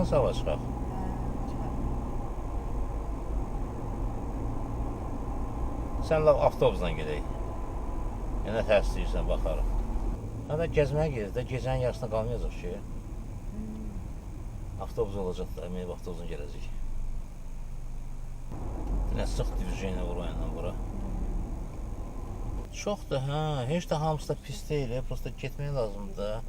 Hansı hava çıxaq? Sən laf avtobusla gedək. Yenə təhs istəyirsən, baxarıq. Hətta gəzməyə gedir də, gecənin yarısına qalmayacaq ki. Avtobus olacaq da, əminib avtobusun gələcək. Nə sıx diviziyonə vurayla bura. Çoxdur, hə, heç də hamısı da pis deyil, prosta getmək lazımdır da.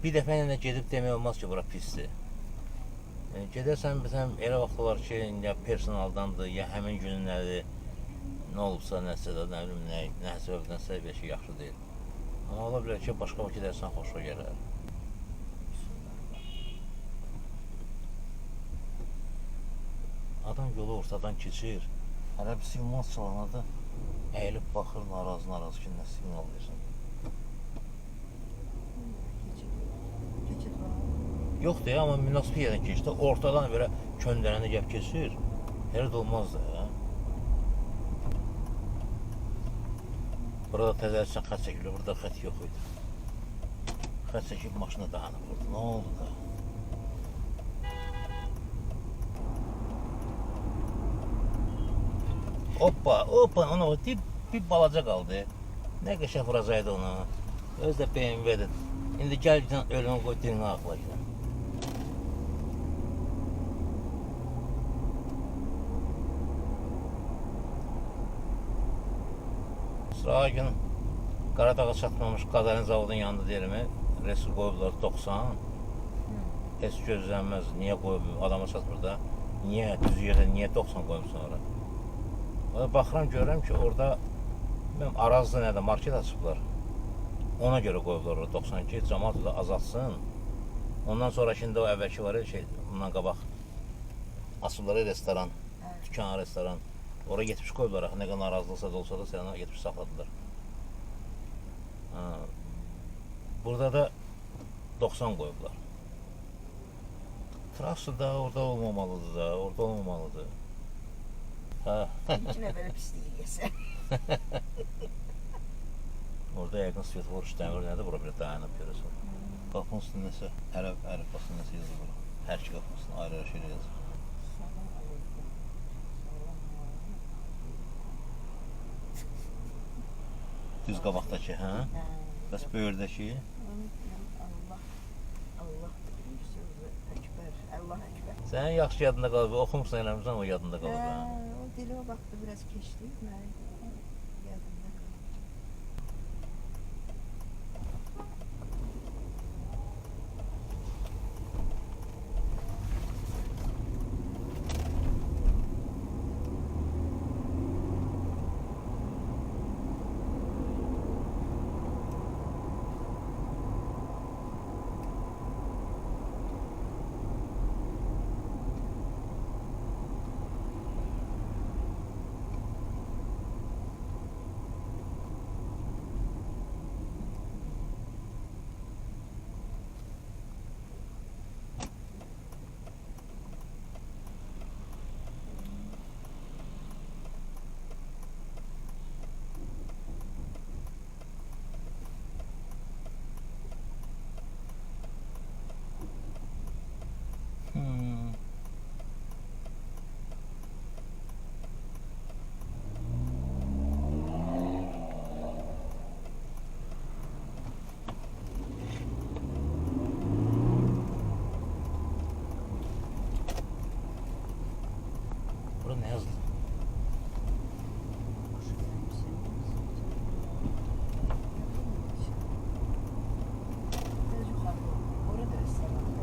Bir dəfə ilə gedib demək olmaz ki, bura pisdir. Gedərsən, məsələn, elə vaxt olar ki, ya personaldandır, ya həmin günün nədir, nə olubsa, nəsə də, nə bilim, nə səbəbdənsə bir şey yaxşı deyil. Amma ola bilər ki, başqa vaxt gedərsən, xoşuna gələr. Adam yolu ortadan keçir, hələ bir siqnal çalanadı, əyilib baxır, narazı ki, nə siqnal versin. Yoxdur ya, amma münasib yerdən keçdi, ortadan belə köndələni gəlib keçir, elə də olmaz da ya. Burada təzəlisən xət çəkilir, burada xət yox idi. Xət çəkib maşına dayanıb burada, nə oldu da? Hoppa, ona bir balaca qaldı. Nə qəşəng vuracaqdı onu. Öz də BMW-dir. İndi gəl gidən ölümü qoy dilinə ağla gidən. Sırağa gün Qaradağa çatmamış Qazarin zavodun yanında deyirmi, resul qoyublar 90. Heç gözlənməz, niyə qoyub, adama çatmır da. Niyə, düz yerdə, niyə 90 qoyubsun ora? Baxıram, görürəm ki, orada arazda nədə, market açıblar. Ona görə qoyublar orada 92, cəmaat da azaltsın. Ondan sonra şimdi o əvvəlki var ya, bundan qabaq açıblar restoran, dükan, restoran. Oraya getmiş qoyublar, nə qədər narazılıqsa da olsa da sənə getmiş saxladılar. Burada da 90 qoyublar. Trassa da orada olmamalıdır da, orada olmamalıdır. İçine böyle pisliği yesə. Orada yəqin svetfor işləmir, nədir bura belə dayanıb görəsən. Qapının üstündə nəsə, ərəb basın nəsə yazır bura. Hər iki qapının üstündə ayrı-ayrı şeylə yazır. Düz qabaqdakı, hə? Bəs böyürdəki? Allah Ekber, Allah Ekber. Sənin yaxşı yadında qalıb, oxumursan eləmirsən, o yadında qalıb. O dili o vaxtda biraz keçdi, mən yadımda qalıb. Burada nə yazdı?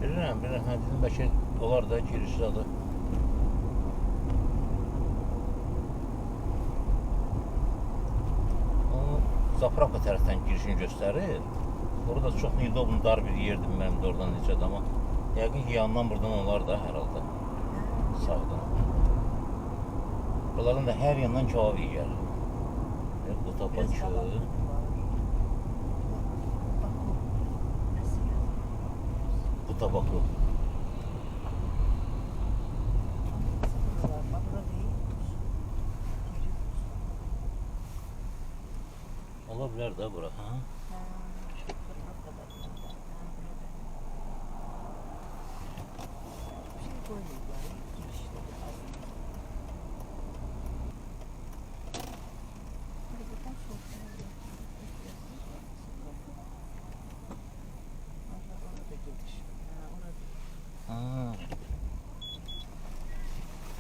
Bilirəm, hə, dedim, bəlkə olar da, girişi adı. Onu Zapravka tərəfdən girişini göstərir. Burada çox neudobun dar bir yerdir, mənim də oradan necədir, amma yəqin ki, yandan buradan olar da hər halda. Sağdan. Buralardan da hər yandan kebab yiyər. Bu tabançı. Bu tabakı. Ola bilər də bura, hə? koyuyorlar. Girişte de ağzına. Buradan sofraya orada giriş. Orada. Ha.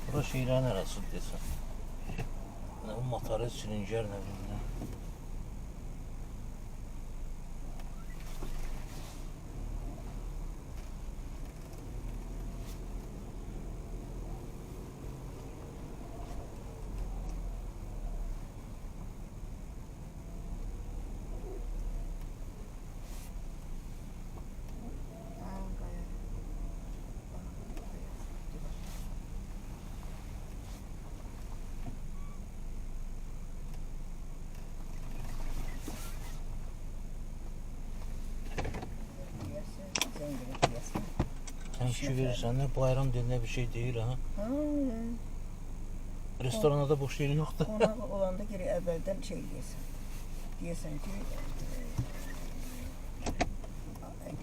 Bura şeylərin arası desən. Nə bu motoru, silincer nə bilmem. Sən ki verirsən, nə bayram deyilən bir şey deyil ha. Restoranda da boş yeri yoxdur. Ona olanda geri əvvəldən şey deyəsən. Deyəsən ki,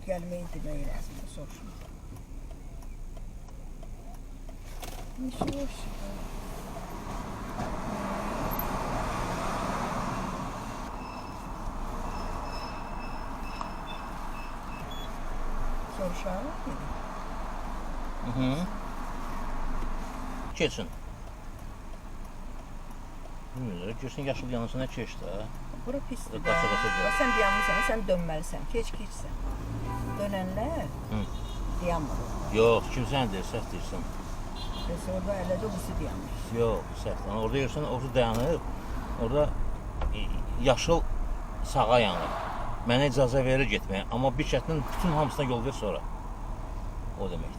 gəlməyi demək lazımdır, soruşma. Neşə var şimdi? Soruşar mı? Hı. Keçin. Bilmirlər, girsin yaşıl yanısına keç də. Bura pisdir. Qaça-qaça gəl. Sən dayanmısan, sən dönməlisən. Keç-keçsən. Dönənlər dayanmır. Yox, kim sən deyir, səhv deyirsən. Bəs orada elədə birisi dayanır. Yox, səhv. Orada yersən, orada dayanıb, orada yaşıl sağa yanır. Mənə icazə verir getməyə, amma bir şərtlə bütün hamısına yol ver sonra. O deməkdir.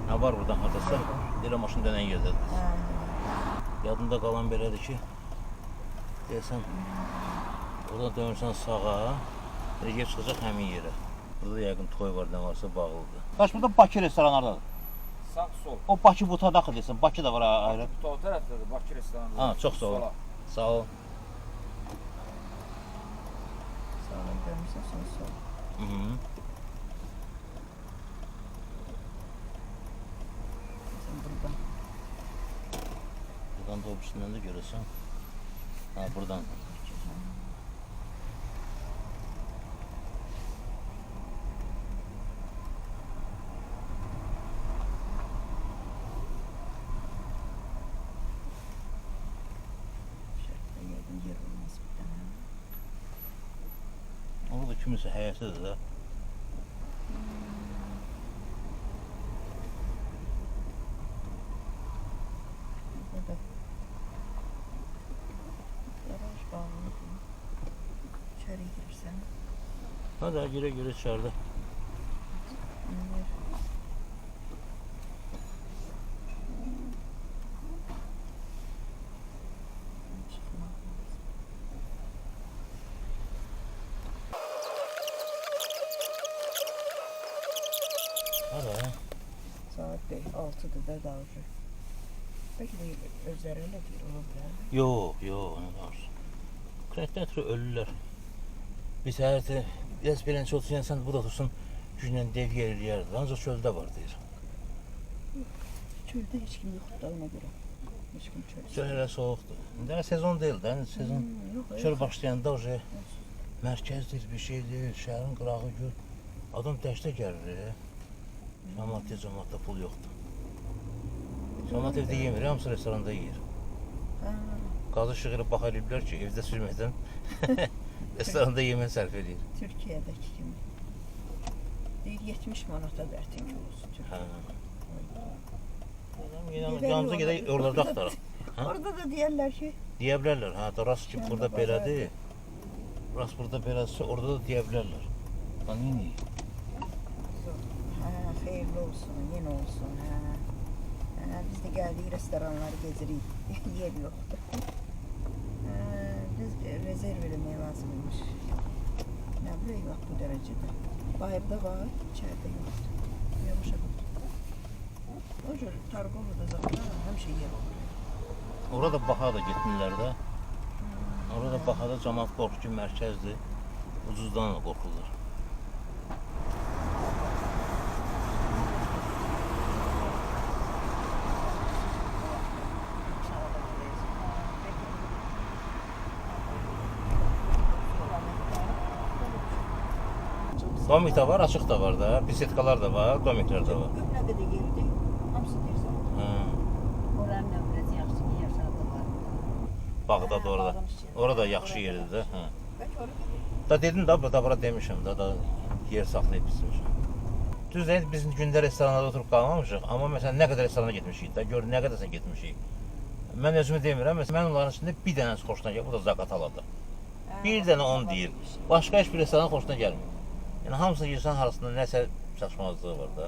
Nə var buradan hardasa? Elə maşın dönən yerdədir. Yadımda qalan belədir ki, deyəsən, oradan dönürsən sağa, yer çıxacaq həmin yerə. Burada yəqin toy var, nə varsa bağlıdır. Baş, burada Bakı restoranlardadır. Sağ, sol. O Bakı bu tadaxı deyəsən, Bakı da var ayrı. Bu tərəfdədir, Bakı restoranı. Ha, çox sağ ol. Sağ ol. Sağdan dönmüşsən, sonra sol. Hı-hı. Sən buradan. Buradan da obisindən də görəsən. Ha, buradan. Şərtdə yəqin yer olmaz bir dənə. Orada kimisə həyəsidir də. Burada garaj bağlıdır. İçəri girsən. Hadi girə içərdə. Yer. Çıxmaq lazım. Hadi. Saat 6'da da davranır. Belki de özləri elə deyir, ola bilər. Yox, yox, nə danışır. Kürəkdən ötürü ölürlər. Bir səhərdə, biraz beləncə otursan, sən burada otursun, güclə dev yer eləyərdi. Ancaq çöldə var, deyir. Çöldə heç kim yoxdur da ona görə. Heç kim çöl. Çöl elə soğuqdur. İndi hələ sezon deyil də, sezon Yox, çöl başlayanda oje mərkəzdir, bir şey deyil, şəhərin qırağı gör. Adam dəşdə gəlir. Cəmaatda pul yoxdur. Cəmaat evdə yemir, hamısı restoranda yeyir. Qazı şığırıb baxa biliblər ki, evdə sürməkdən restoranda yemək sərf edir. Türkiyədəki kimi. Deyir 70 manata dərtin olsun. Hə. Yanımıza gedək, oralarda axtaraq. Orada da deyərlər ki, Deyə bilərlər, hə, da rast ki, burada belədir. Rast burada belədirsə, orada da deyə bilərlər. Lan, neyini? xeyirli olsun, yenə olsun. Biz də gəldik, restoranları gezirik. Yer yoxdur. Biz rezerv eləmək lazımmış. Nə bilək, bax bu dərəcədə. Bayırda var, içəridə yoxdur. Yavaşa bax. O cür Targovada zaten həmişə yer olur. Orada baxa da getmirlər də. Orada baxa da cəmaat qorxur ki, mərkəzdir. Ucuzdan qorxurlar. Domik də var, açıq da var da. Bisetkalar da var, domiklər də var. Nə qədər yerdir? Hamısı deyirsən. Hə. Oranın da biraz yaxşı ki, yaşadılar. Bağdad orada. Orada yaxşı yerdir də. Hə. Bəlkə orada Da dedim da, burada bura demişəm da yer saxlayıb bizim. Düz deyil, biz gündə restoranlarda oturub qalmamışıq, amma məsələn nə qədər restorana getmişik də, gör nə qədərsə getmişik. Mən özümü demirəm, məsələn mən onların içində bir dənə xoşuna gəlir, bu da Zaqataladır. Bir dənə onu deyir. Başqa heç bir restoran xoşuna gəlmir. Yəni hamısı yersən arasında nəsə çatışmazlığı var da.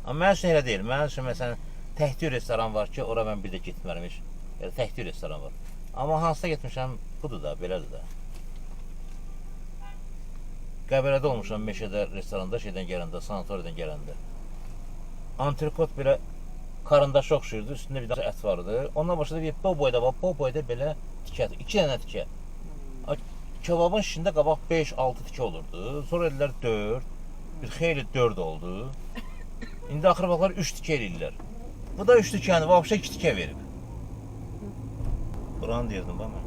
Amma mənim üçün elə deyil. Mənim üçün məsələn təkdir restoran var ki, ora mən bir də getmərəm heç. Yəni təkdir restoran var. Amma hansısa getmişəm, budur da, belədir də. Qəbələdə olmuşam meşədə restoranda şeydən gələndə, sanatoriyadan gələndə. Antrikot belə karandaşa oxşayırdı, üstündə bir dənə ət vardı. Ondan başladı bir bu boyda var, bu boyda belə tikədir. 2 dənə tikə. Kebabın içində qabaq 5-6 tikə olurdu. Sonra dedilər 4. Bir xeyli 4 oldu. İndi axır vaxtlar 3 tikə eləyirlər. Bu da 3 tikəni, vəbşə 2 tikə verib. Buranı deyirdim bax mən.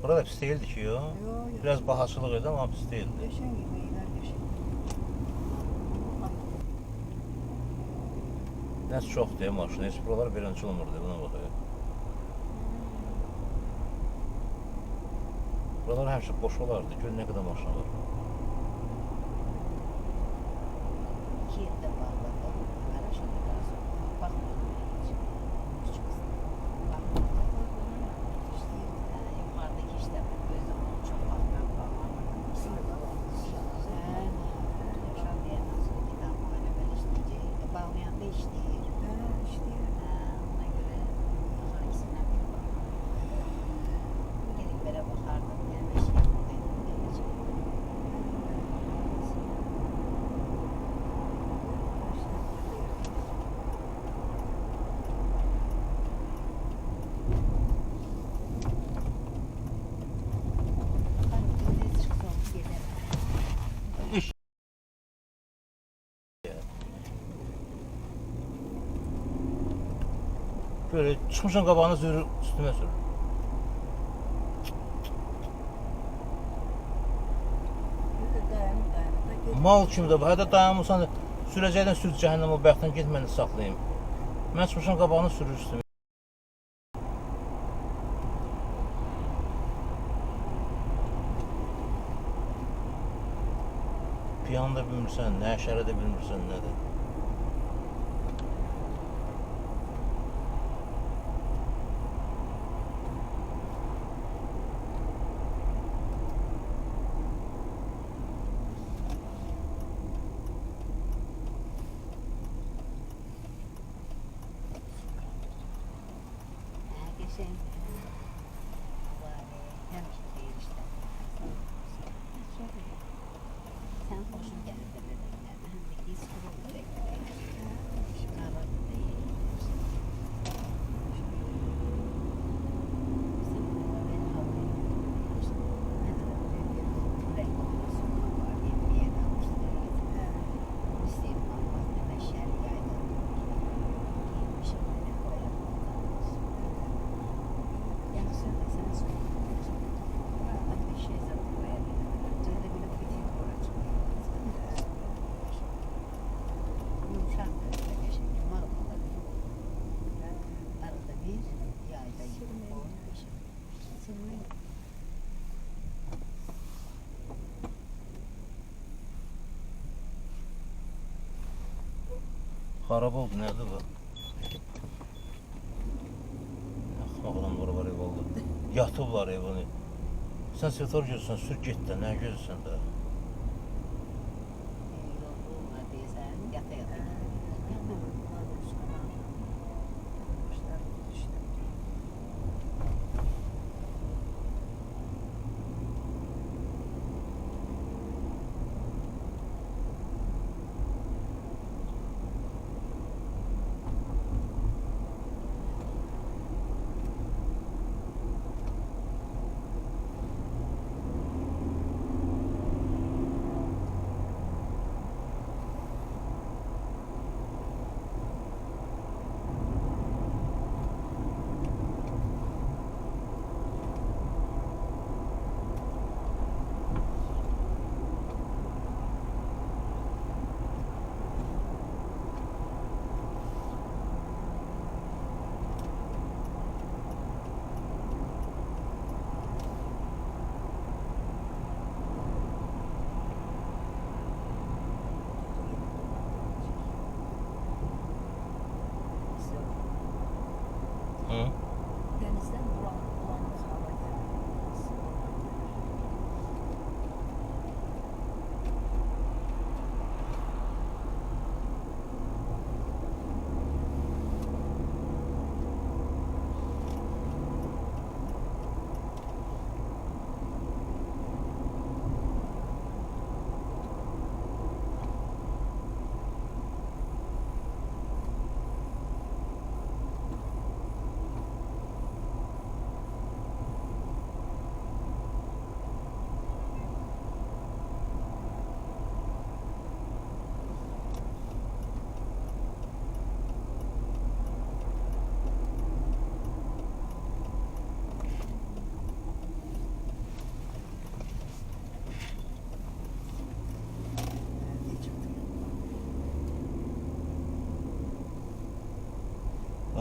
Burada pis değildi ki yo. Biraz bahaçılıq idi amma pis değildi. Qəşəng yeməklər, qəşəng. Nəsə çoxdur ya maşın, heç buralar beləncə olmurdu, buna baxıyor. Buralar həmişə boş olardı, gör nə qədər maşın var. İki yılda bağladı. Araşında biraz bakmıyordum hiç. Küçük kızım. Yukarıdaki işte gözüm çok bakmam falan. Sen yaşam diye nasıl kitap böyle böyle işleyecek. Bağlayan da işleyir. Ona göre sonra ikisinden bir bak. Gelip bere bakardım. Yani bir şey yapmalıydım. İş. Böyle çıkmışın qabağını sürür, üstüme sürür. Mal kimi də bu, hədə dayanmışsan, sürəcəkdən sür cəhənnəm o bəxtdən get, mən də saxlayayım. Mən çıxmışam qabağını sürür üstüme. Piyan da bilmirsən, nə əşərə də bilmirsən, nədir. Geçen hem şehir işte. Sen hoşun geldi dedim yani. Hem de biz kuruldu bekledik. Şimdi aradı değil. Sen bana beni havlayın. İşte ne kadar bir renk olmasın var diye bir yer almışlar. İstedim almak ne meşer yaydan. Giymişim ne koyar. Yani söylesene söylesene. Bak bir şey zaten koyabilirim. Cahil bile fitil koyacak. Yumuşak böyle geçen cuma olabilir. Arada bir yayda yiyip silmeyin. Xarab oldu, nədir bu? Axmaqdan var ev oldu. Yatıblar evini. Sən svetor gözsən, sür get də, nə gözsən də. Yolda var diyesen yata yata gidiyor.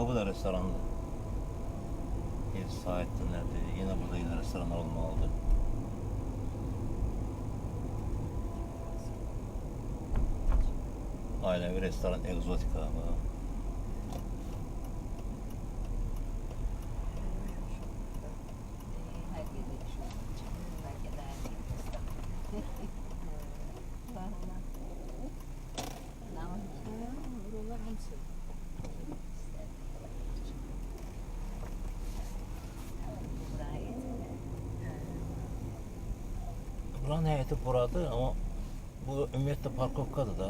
Ha, bu da restorandı. Bir saatte nerede? Yine burada yine restoranlar olmalıdır. Ailevi restoran egzotik abi. Herkese şu herkese Buranın heyeti buradı ama bu ümumiyyətlə parkovkadır da.